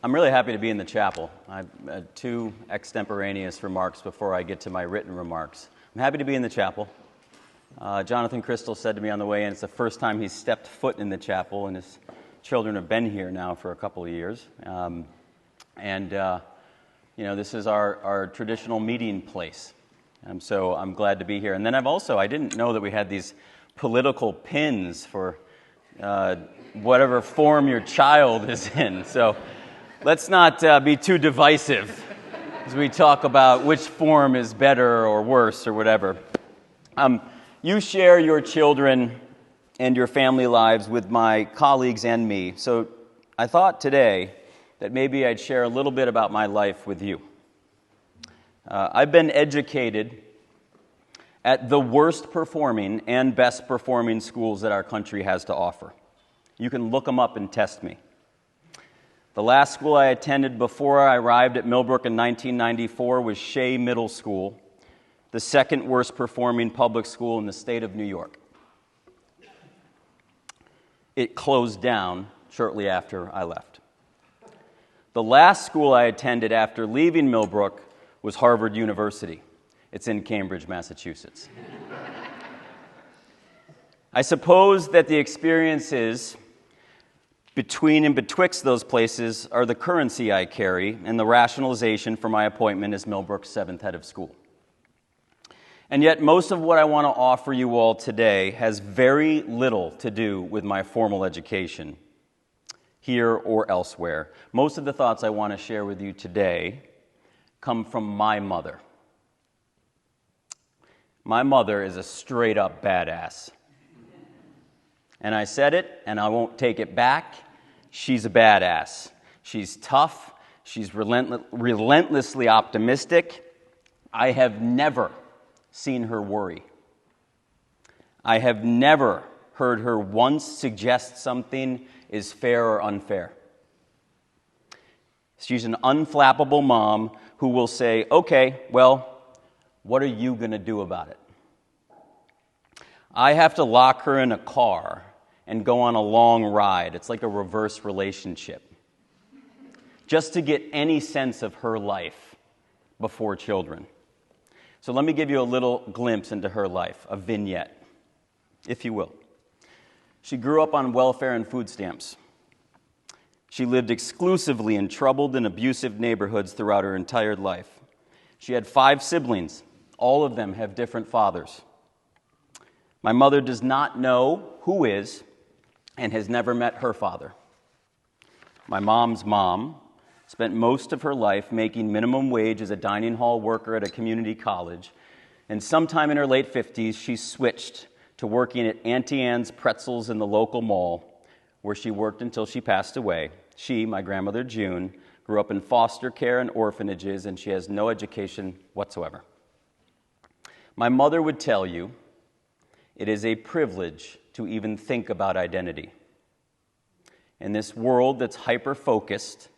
I'm really happy to be in the chapel. I have two extemporaneous remarks before I get to my written remarks. I'm happy to be in the chapel. Jonathan Crystal said to me on the way in, it's the first time he's stepped foot in the chapel, and his children have been here now for a couple of years. This is our traditional meeting place. So I'm glad to be here. And then I didn't know that we had these political pins for whatever form your child is in. So let's not be too divisive as we talk about which form is better or worse or whatever. You share your children and your family lives with my colleagues and me. So I thought today that maybe I'd share a little bit about my life with you. I've been educated at the worst performing and best performing schools that our country has to offer. You can look them up and test me. The last school I attended before I arrived at Millbrook in 1994 was Shea Middle School, the second worst performing public school in the state of New York. It closed down shortly after I left. The last school I attended after leaving Millbrook was Harvard University. It's in Cambridge, Massachusetts. I suppose that the experiences between and betwixt those places are the currency I carry and the rationalization for my appointment as Millbrook's seventh head of school. And yet, most of what I want to offer you all today has very little to do with my formal education, here or elsewhere. Most of the thoughts I want to share with you today come from my mother. My mother is a straight-up badass. And I said it, and I won't take it back. She's a badass. She's tough. She's relentlessly optimistic. I have never seen her worry. I have never heard her once suggest something is fair or unfair. She's an unflappable mom who will say, okay, well, what are you going to do about it? I have to lock her in a car and go on a long ride. It's like a reverse relationship. Just to get any sense of her life before children. So let me give you a little glimpse into her life, a vignette, if you will. She grew up on welfare and food stamps. She lived exclusively in troubled and abusive neighborhoods throughout her entire life. She had 5 siblings. All of them have different fathers. My mother does not know who is and has never met her father. My mom's mom spent most of her life making minimum wage as a dining hall worker at a community college, and sometime in her late 50s, she switched to working at Auntie Anne's Pretzels in the local mall, where she worked until she passed away. She, my grandmother June, grew up in foster care and orphanages, and she has no education whatsoever. My mother would tell you, it is a privilege to even think about identity. In this world that's hyper-focused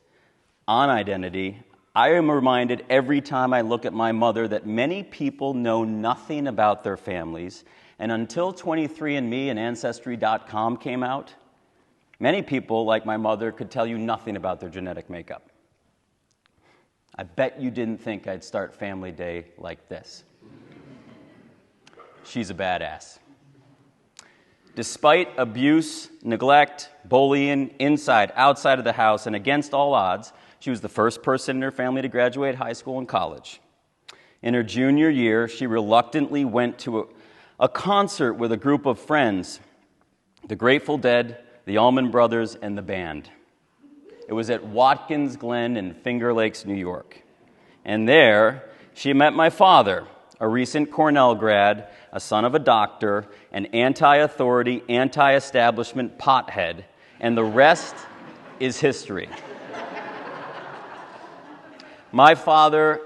on identity, I am reminded every time I look at my mother that many people know nothing about their families, and until 23andMe and Ancestry.com came out, many people, like my mother, could tell you nothing about their genetic makeup. I bet you didn't think I'd start Family Day like this. She's a badass. Despite abuse, neglect, bullying, inside, outside of the house, and against all odds, she was the first person in her family to graduate high school and college. In her junior year, she reluctantly went to a concert with a group of friends, the Grateful Dead, the Allman Brothers, and the band. It was at Watkins Glen in Finger Lakes, New York. And there, she met my father, a recent Cornell grad, a son of a doctor, an anti-authority, anti-establishment pothead, and the rest is history. My father,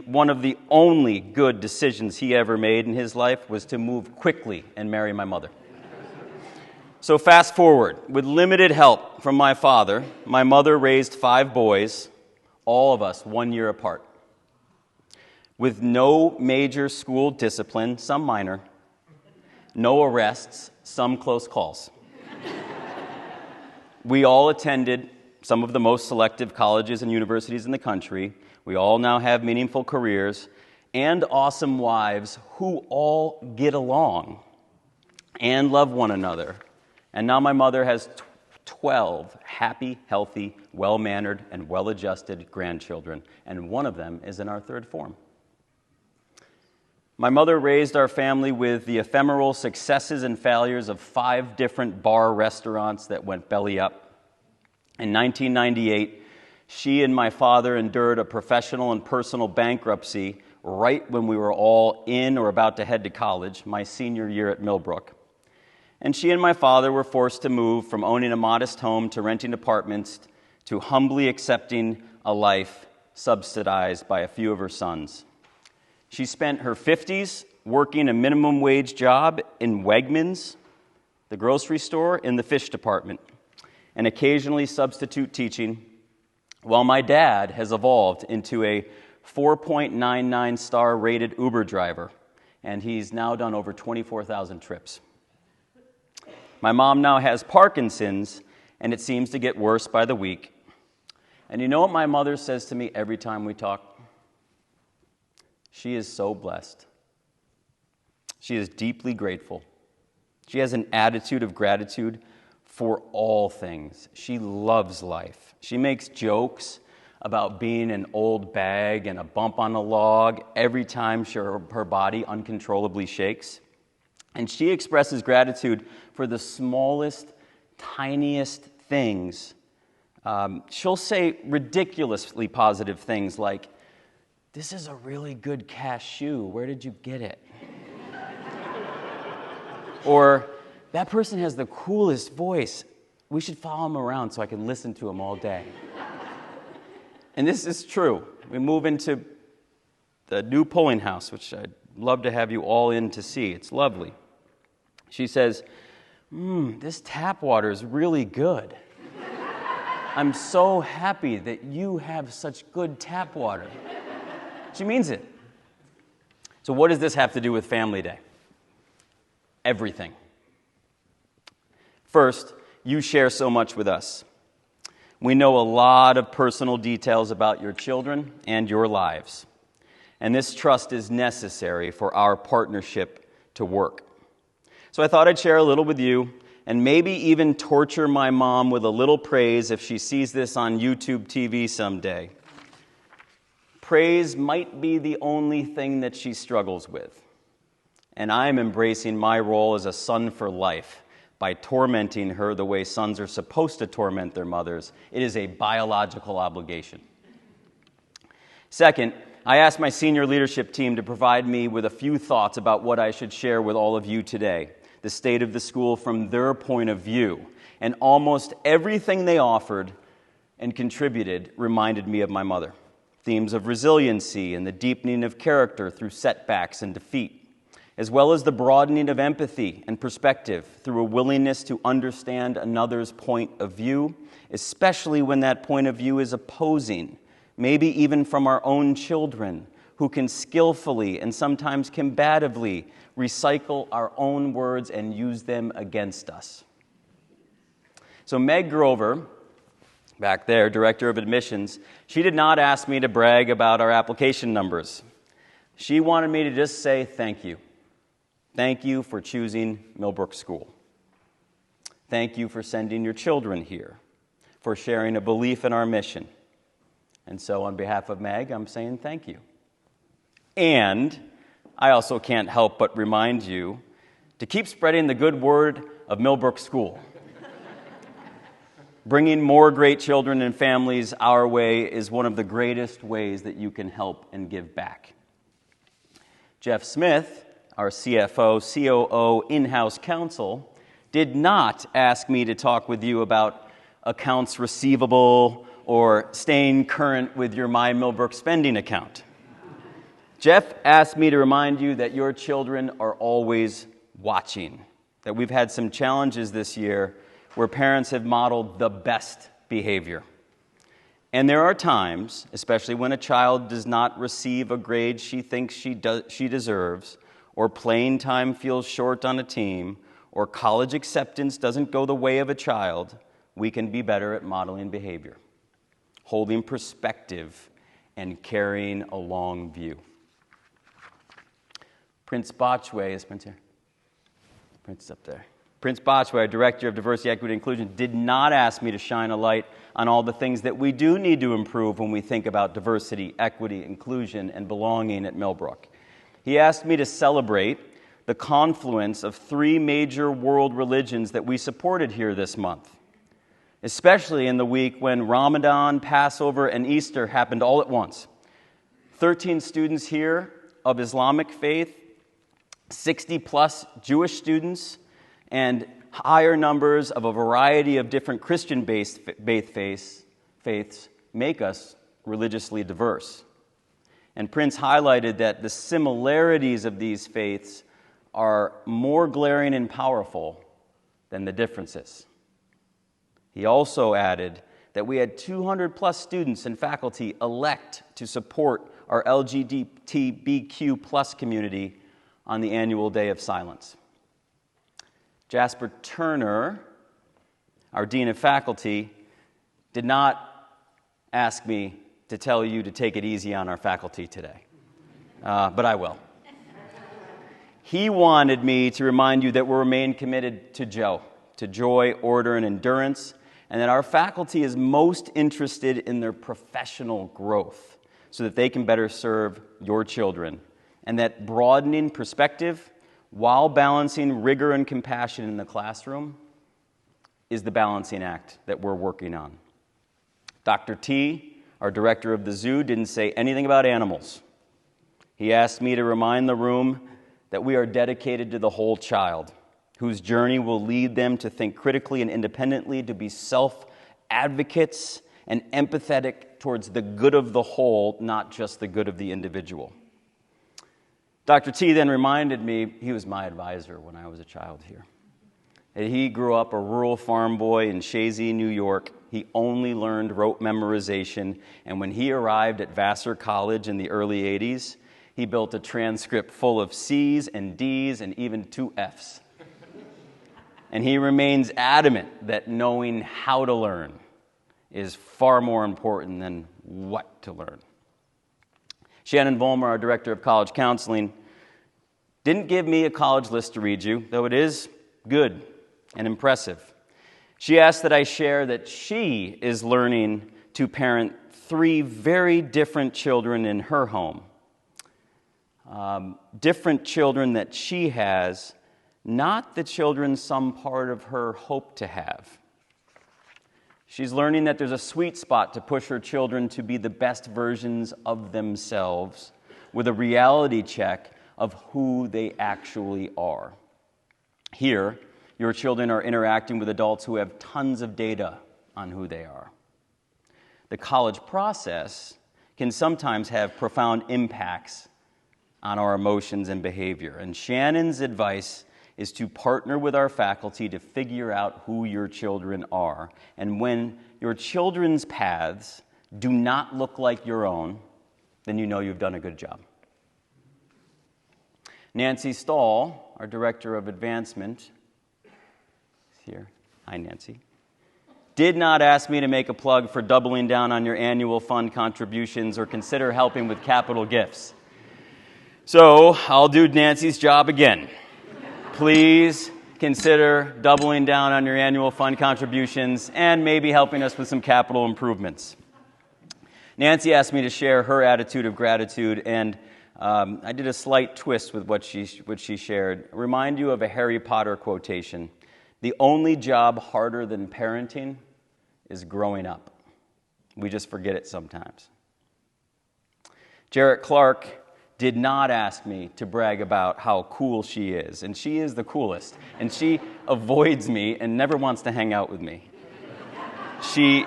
one of the only good decisions he ever made in his life was to move quickly and marry my mother. So fast forward, with limited help from my father, my mother raised 5 boys, all of us 1 year apart. With no major school discipline, some minor, no arrests, some close calls. We all attended some of the most selective colleges and universities in the country. We all now have meaningful careers and awesome wives who all get along and love one another. And now my mother has 12 happy, healthy, well-mannered, and well-adjusted grandchildren, and one of them is in our third form. My mother raised our family with the ephemeral successes and failures of 5 different bar restaurants that went belly up. In 1998, she and my father endured a professional and personal bankruptcy right when we were all in or about to head to college, my senior year at Millbrook. And she and my father were forced to move from owning a modest home to renting apartments to humbly accepting a life subsidized by a few of her sons. She spent her 50s working a minimum wage job in Wegmans, the grocery store, in the fish department, and occasionally substitute teaching, while my dad has evolved into a 4.99 star rated Uber driver, and he's now done over 24,000 trips. My mom now has Parkinson's, and it seems to get worse by the week. And you know what my mother says to me every time we talk? She is so blessed. She is deeply grateful. She has an attitude of gratitude for all things. She loves life. She makes jokes about being an old bag and a bump on a log every time her body uncontrollably shakes. And she expresses gratitude for the smallest, tiniest things. She'll say ridiculously positive things like, "This is a really good cashew. Where did you get it?" Or, "That person has the coolest voice. We should follow him around so I can listen to him all day." And this is true. We move into the new polling house, which I'd love to have you all in to see. It's lovely. She says, "This tap water is really good. I'm so happy that you have such good tap water." She means it. So what does this have to do with Family Day? Everything. First, you share so much with us. We know a lot of personal details about your children and your lives. And this trust is necessary for our partnership to work. So I thought I'd share a little with you and maybe even torture my mom with a little praise if she sees this on YouTube TV someday. Praise might be the only thing that she struggles with. And I'm embracing my role as a son for life by tormenting her the way sons are supposed to torment their mothers. It is a biological obligation. Second, I asked my senior leadership team to provide me with a few thoughts about what I should share with all of you today, the state of the school from their point of view. And almost everything they offered and contributed reminded me of my mother. Themes of resiliency and the deepening of character through setbacks and defeat, as well as the broadening of empathy and perspective through a willingness to understand another's point of view, especially when that point of view is opposing, maybe even from our own children, who can skillfully and sometimes combatively recycle our own words and use them against us. So Meg Grover, back there, Director of Admissions, she did not ask me to brag about our application numbers. She wanted me to just say thank you. Thank you for choosing Millbrook School. Thank you for sending your children here, for sharing a belief in our mission. And so on behalf of Meg, I'm saying thank you. And I also can't help but remind you to keep spreading the good word of Millbrook School. Bringing more great children and families our way is one of the greatest ways that you can help and give back. Jeff Smith, our CFO, COO, in-house counsel, did not ask me to talk with you about accounts receivable or staying current with your My Millbrook spending account. Jeff asked me to remind you that your children are always watching, that we've had some challenges this year where parents have modeled the best behavior. And there are times, especially when a child does not receive a grade she thinks she deserves, or playing time feels short on a team, or college acceptance doesn't go the way of a child, we can be better at modeling behavior, holding perspective, and carrying a long view. Prince Botchway, is Prince here? Prince is up there. Prince Botchway, our Director of Diversity, Equity, and Inclusion, did not ask me to shine a light on all the things that we do need to improve when we think about diversity, equity, inclusion, and belonging at Millbrook. He asked me to celebrate the confluence of 3 major world religions that we supported here this month, especially in the week when Ramadan, Passover, and Easter happened all at once. 13 students here of Islamic faith, 60-plus Jewish students, and higher numbers of a variety of different Christian-based faiths make us religiously diverse. And Prince highlighted that the similarities of these faiths are more glaring and powerful than the differences. He also added that we had 200-plus students and faculty elect to support our LGBTQ plus community on the annual Day of Silence. Jasper Turner, our Dean of Faculty, did not ask me to tell you to take it easy on our faculty today, but I will. He wanted me to remind you that we'll remain committed to joy, order, and endurance, and that our faculty is most interested in their professional growth so that they can better serve your children, and that broadening perspective while balancing rigor and compassion in the classroom is the balancing act that we're working on. Dr. T, our director of the zoo, didn't say anything about animals. He asked me to remind the room that we are dedicated to the whole child, whose journey will lead them to think critically and independently, to be self-advocates and empathetic towards the good of the whole, not just the good of the individual. Dr. T then reminded me, he was my advisor when I was a child here, that he grew up a rural farm boy in Chazy, New York. He only learned rote memorization, and when he arrived at Vassar College in the early 80s, he built a transcript full of C's and D's and even 2 F's. And he remains adamant that knowing how to learn is far more important than what to learn. Shannon Vollmer, our Director of College Counseling, didn't give me a college list to read you, though it is good and impressive. She asked that I share that she is learning to parent 3 very different children in her home. Different children that she has, not the children some part of her hoped to have. She's learning that there's a sweet spot to push her children to be the best versions of themselves with a reality check of who they actually are. Here, your children are interacting with adults who have tons of data on who they are. The college process can sometimes have profound impacts on our emotions and behavior. And Shannon's advice is to partner with our faculty to figure out who your children are. And when your children's paths do not look like your own, then you know you've done a good job. Nancy Stahl, our Director of Advancement, is here. Hi, Nancy. Did not ask me to make a plug for doubling down on your annual fund contributions or consider helping with capital gifts. So I'll do Nancy's job again. Please consider doubling down on your annual fund contributions and maybe helping us with some capital improvements. Nancy asked me to share her attitude of gratitude, and I did a slight twist with what she shared. Remind you of a Harry Potter quotation. The only job harder than parenting is growing up. We just forget it sometimes. Jarrett Clark did not ask me to brag about how cool she is, and she is the coolest, and she avoids me and never wants to hang out with me. She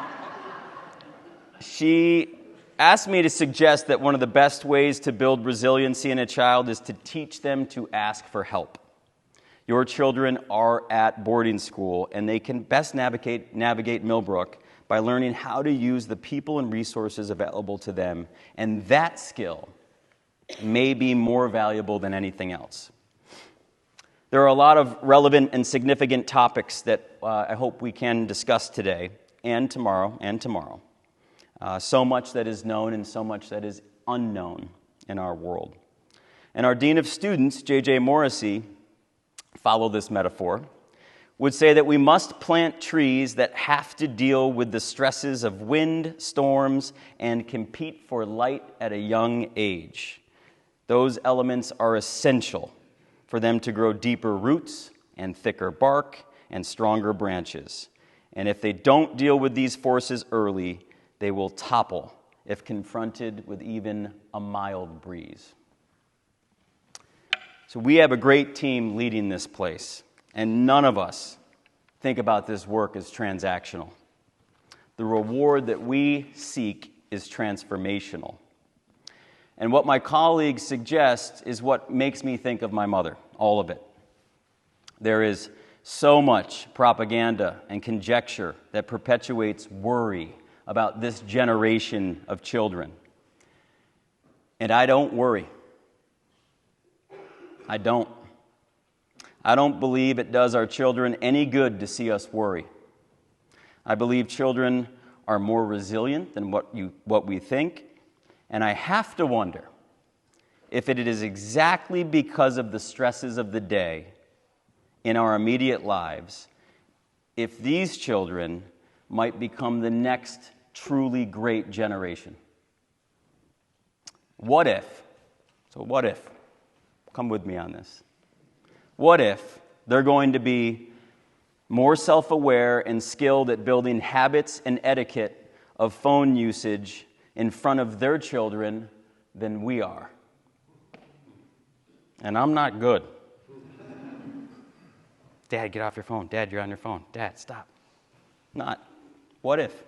asked me to suggest that one of the best ways to build resiliency in a child is to teach them to ask for help. Your children are at boarding school, and they can best navigate Millbrook by learning how to use the people and resources available to them, and that skill may be more valuable than anything else. There are a lot of relevant and significant topics that I hope we can discuss today and tomorrow. So much that is known and so much that is unknown in our world. And our Dean of Students, J.J. Morrissey, follow this metaphor, would say that we must plant trees that have to deal with the stresses of wind, storms, and compete for light at a young age. Those elements are essential for them to grow deeper roots and thicker bark and stronger branches. And if they don't deal with these forces early, they will topple if confronted with even a mild breeze. So we have a great team leading this place, and none of us think about this work as transactional. The reward that we seek is transformational. And what my colleagues suggest is what makes me think of my mother, all of it. There is so much propaganda and conjecture that perpetuates worry about this generation of children. And I don't worry. I don't believe it does our children any good to see us worry. I believe children are more resilient than what we think. And I have to wonder if it is exactly because of the stresses of the day in our immediate lives, if these children might become the next truly great generation. What if? Come with me on this. What if they're going to be more self-aware and skilled at building habits and etiquette of phone usage in front of their children than we are? And I'm not good. Dad, get off your phone. Dad, you're on your phone. Dad, stop. Not. What if?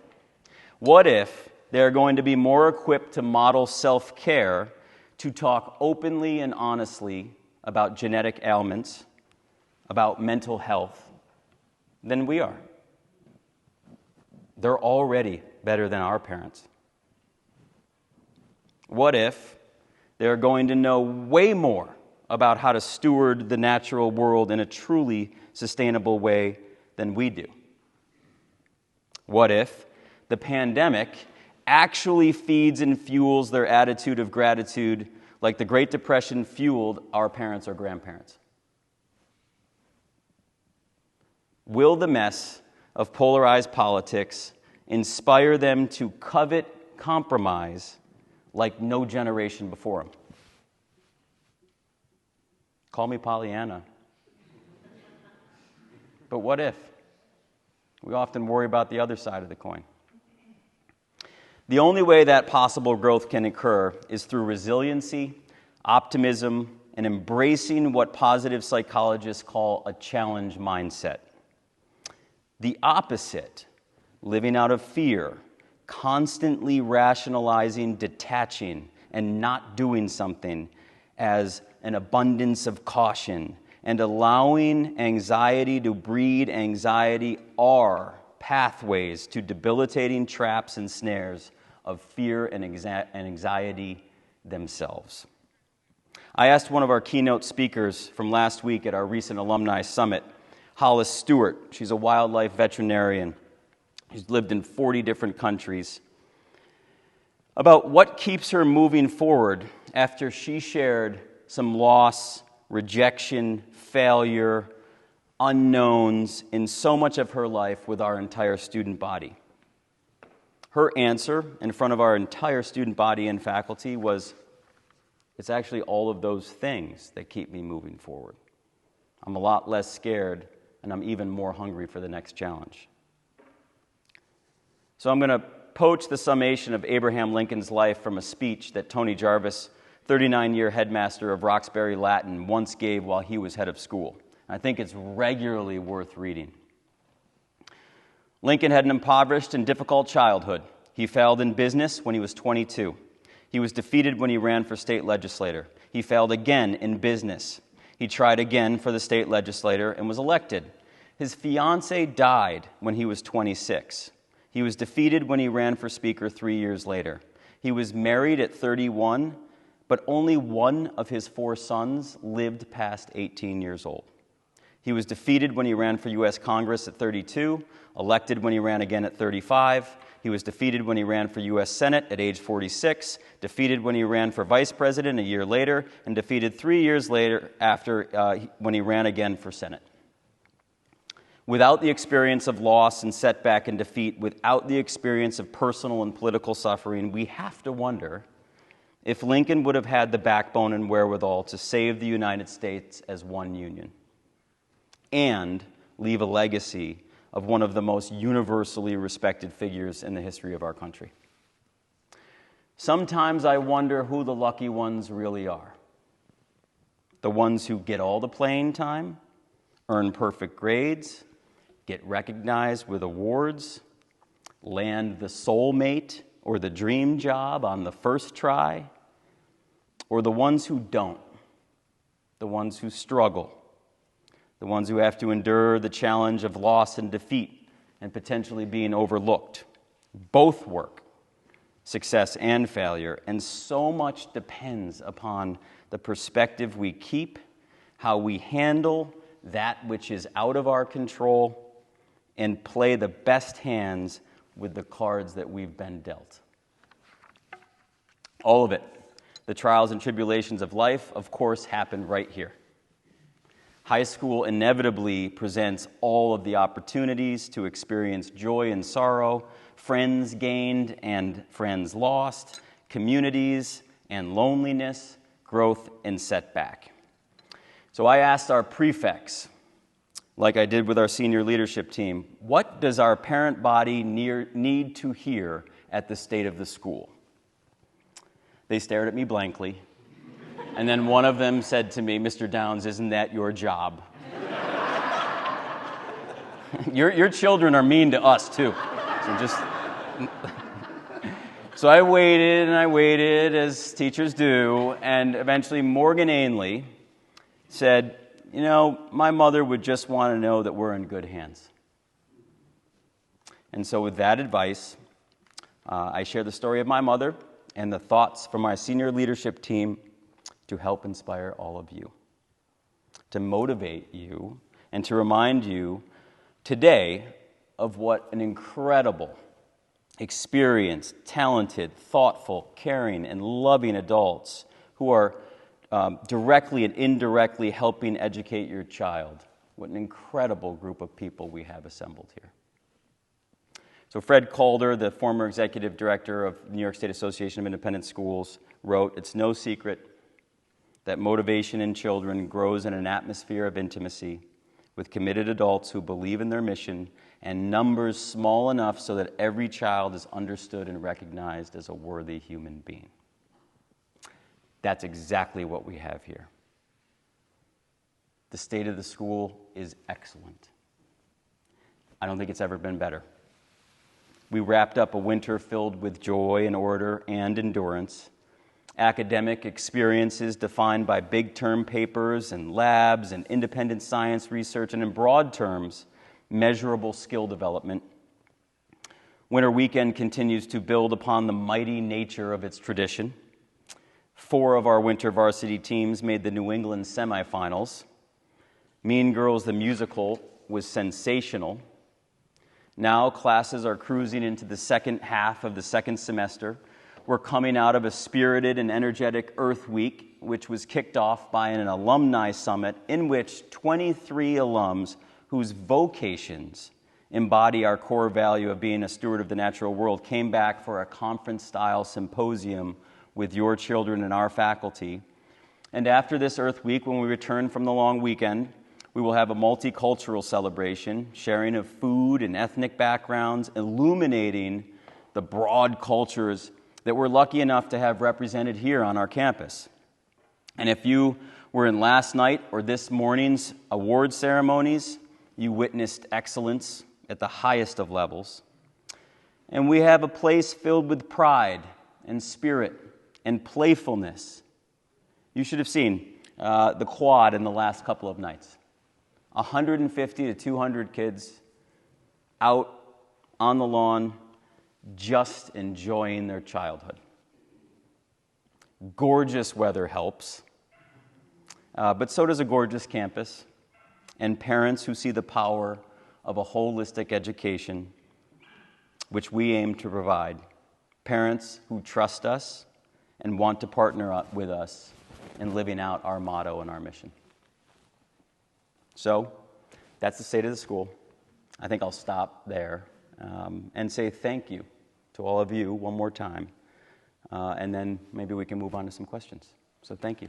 What if they're going to be more equipped to model self-care, to talk openly and honestly about genetic ailments, about mental health, than we are? They're already better than our parents. What if they're going to know way more about how to steward the natural world in a truly sustainable way than we do? What if the pandemic actually feeds and fuels their attitude of gratitude like the Great Depression fueled our parents or grandparents? Will the mess of polarized politics inspire them to covet compromise like no generation before them? Call me Pollyanna. But what if? We often worry about the other side of the coin. The only way that possible growth can occur is through resiliency, optimism, and embracing what positive psychologists call a challenge mindset. The opposite, living out of fear, constantly rationalizing, detaching, and not doing something as an abundance of caution, and allowing anxiety to breed anxiety are pathways to debilitating traps and snares of fear and anxiety themselves. I asked one of our keynote speakers from last week at our recent alumni summit, Hollis Stewart. She's a wildlife veterinarian. She's lived in 40 different countries. About what keeps her moving forward after she shared some loss, rejection, failure, unknowns in so much of her life with our entire student body. Her answer in front of our entire student body and faculty was, it's actually all of those things that keep me moving forward. I'm a lot less scared, and I'm even more hungry for the next challenge. So I'm going to poach the summation of Abraham Lincoln's life from a speech that Tony Jarvis, 39-year headmaster of Roxbury Latin, once gave while he was head of school. I think it's regularly worth reading. Lincoln had an impoverished and difficult childhood. He failed in business when he was 22. He was defeated when he ran for state legislator. He failed again in business. He tried again for the state legislature and was elected. His fiancée died when he was 26. He was defeated when he ran for speaker 3 years later. He was married at 31, but only one of his 4 sons lived past 18 years old. He was defeated when he ran for U.S. Congress at 32, elected when he ran again at 35. He was defeated when he ran for U.S. Senate at age 46, defeated when he ran for vice president a year later, and defeated 3 years later when he ran again for Senate. Without the experience of loss and setback and defeat, without the experience of personal and political suffering, we have to wonder if Lincoln would have had the backbone and wherewithal to save the United States as one union and leave a legacy of one of the most universally respected figures in the history of our country. Sometimes I wonder who the lucky ones really are. The ones who get all the playing time, earn perfect grades, get recognized with awards, land the soulmate or the dream job on the first try, or the ones who don't, the ones who struggle, the ones who have to endure the challenge of loss and defeat and potentially being overlooked. Both work, success and failure, and so much depends upon the perspective we keep, how we handle that which is out of our control, and play the best hands with the cards that we've been dealt. All of it, the trials and tribulations of life, of course, happened right here. High school inevitably presents all of the opportunities to experience joy and sorrow, friends gained and friends lost, communities and loneliness, growth and setback. So I asked our prefects, like I did with our senior leadership team, what does our parent body need to hear at the state of the school? They stared at me blankly, and then one of them said to me, "Mr. Downs, isn't that your job?" Your children are mean to us, too. So I waited, and I waited, as teachers do, and eventually Morgan Ainley said, "You know, my mother would just want to know that we're in good hands." And so with that advice, I share the story of my mother and the thoughts from our senior leadership team to help inspire all of you, to motivate you, and to remind you today of what an incredible, experienced, talented, thoughtful, caring, and loving adults who are directly and indirectly helping educate your child. What an incredible group of people we have assembled here. So Fred Calder, the former executive director of the New York State Association of Independent Schools, wrote, "It's no secret that motivation in children grows in an atmosphere of intimacy with committed adults who believe in their mission and numbers small enough so that every child is understood and recognized as a worthy human being." That's exactly what we have here. The state of the school is excellent. I don't think it's ever been better. We wrapped up a winter filled with joy and order and endurance, academic experiences defined by big term papers and labs and independent science research, and in broad terms, measurable skill development. Winter weekend continues to build upon the mighty nature of its tradition. 4 of our winter varsity teams made the New England semifinals. Mean Girls the musical was sensational. Now classes are cruising into the second half of the second semester. We're coming out of a spirited and energetic Earth Week, which was kicked off by an alumni summit in which 23 alums whose vocations embody our core value of being a steward of the natural world came back for a conference-style symposium with your children and our faculty. And after this Earth Week, when we return from the long weekend, we will have a multicultural celebration, sharing of food and ethnic backgrounds, illuminating the broad cultures that we're lucky enough to have represented here on our campus. And if you were in last night or this morning's award ceremonies, you witnessed excellence at the highest of levels. And we have a place filled with pride and spirit and playfulness. You should have seen the quad in the last couple of nights. 150 to 200 kids out on the lawn just enjoying their childhood. Gorgeous weather helps, but so does a gorgeous campus. and parents who see the power of a holistic education, which we aim to provide. Parents who trust us and want to partner up with us in living out our motto and our mission. So, that's the state of the school. I think I'll stop there and say thank you to all of you one more time, and then maybe we can move on to some questions. So thank you.